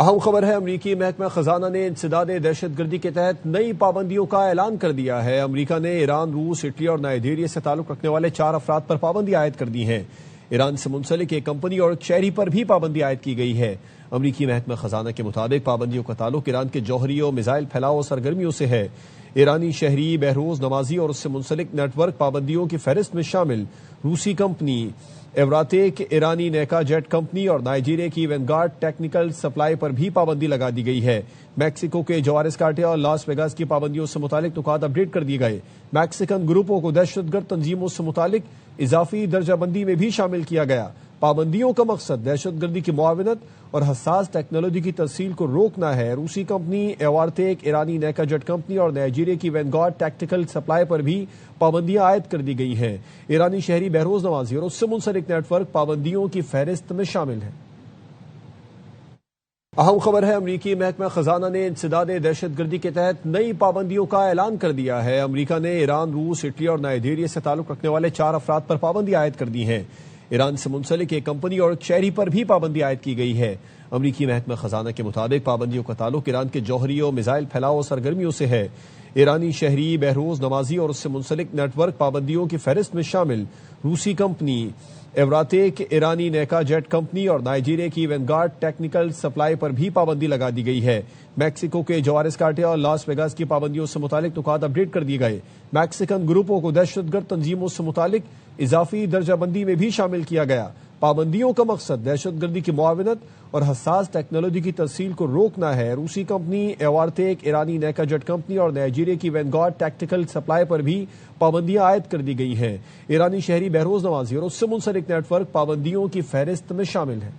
اہم خبر ہے، امریکی محکمہ خزانہ نے انسداد دہشت گردی کے تحت نئی پابندیوں کا اعلان کر دیا ہے۔ امریکہ نے ایران، روس، اٹلی اور نائجیریا سے تعلق رکھنے والے 4 افراد پر پابندی عائد کر دی ہے۔ ایران سے منسلک ایک کمپنی اور ایک شہری پر بھی پابندی عائد کی گئی ہے۔ امریکی محکمہ خزانہ کے مطابق پابندیوں کا تعلق ایران کے جوہری و میزائل پھیلاؤ سرگرمیوں سے ہے۔ ایرانی شہری، بہروز نمازی اور اس سے منسلک نیٹ ورک پابندیوں کی فہرست میں شامل روسی کمپنی ایوراتیک، ایرانی نیکا جیٹ کمپنی اور نائجیریا کی وینگارڈ ٹیکنیکل سپلائی پر بھی پابندی لگا دی گئی ہے۔ میکسیکو کے جوارس کارٹیا اور لاس ویگاس کی پابندیوں سے متعلق نکات اپڈیٹ کر دیے گئے۔ میکسیکن گروپوں کو دہشت گرد تنظیموں سے متعلق اضافی درجہ بندی میں بھی شامل کیا گیا۔ پابندیوں کا مقصد دہشت گردی کی معاونت اور حساس ٹیکنالوجی کی ترسیل کو روکنا ہے۔ روسی کمپنی ایوارتیک، ایرانی نیکا جیٹ کمپنی اور نائجیریا کی وینگارڈ ٹیکنیکل سپلائی پر بھی پابندیاں عائد کر دی گئی ہیں۔ ایرانی شہری، بہروز نمازی اور اس سے منسلک نیٹ ورک پابندیوں کی فہرست میں شامل ہیں۔ اہم خبر ہے، امریکی محکمہ خزانہ نے انسداد دہشت گردی کے تحت نئی پابندیوں کا اعلان کر دیا ہے۔ امریکہ نے ایران، روس، اٹلی اور نائجیریا سے تعلق رکھنے والے 4 افراد پر پابندی عائد کر دی ہے۔ ایران سے منسلک ایک کمپنی اور ایک شہری پر بھی پابندی عائد کی گئی ہے۔ امریکی محکمہ خزانہ کے مطابق پابندیوں کا تعلق ایران کے جوہری و میزائل پھیلاؤ سرگرمیوں سے ہے۔ ایرانی شہری، بہروز نمازی اور اس سے منسلک نیٹ ورک پابندیوں کی فہرست میں شامل روسی کمپنی ایوراتیک، ایرانی نیکا جیٹ کمپنی اور نائجیریا کی وینگارڈ ٹیکنیکل سپلائی پر بھی پابندی لگا دی گئی ہے۔ میکسیکو کے جوارس کارٹیا اور لاس ویگاس کی پابندیوں سے متعلق نکات اپڈیٹ کر دیے گئے۔ میکسیکن گروپوں کو دہشت گرد تنظیموں سے متعلق اضافی درجہ بندی میں بھی شامل کیا گیا۔ پابندیوں کا مقصد دہشت گردی کی معاونت اور حساس ٹیکنالوجی کی ترسیل کو روکنا ہے۔ روسی کمپنی ایوارتیک، ایرانی نیکا جیٹ کمپنی اور نائجیریا کی وینگارڈ ٹیکنیکل سپلائی پر بھی پابندیاں عائد کر دی گئی ہیں۔ ایرانی شہری، بہروز نمازی اور اس سے منسلک نیٹ ورک پابندیوں کی فہرست میں شامل ہیں۔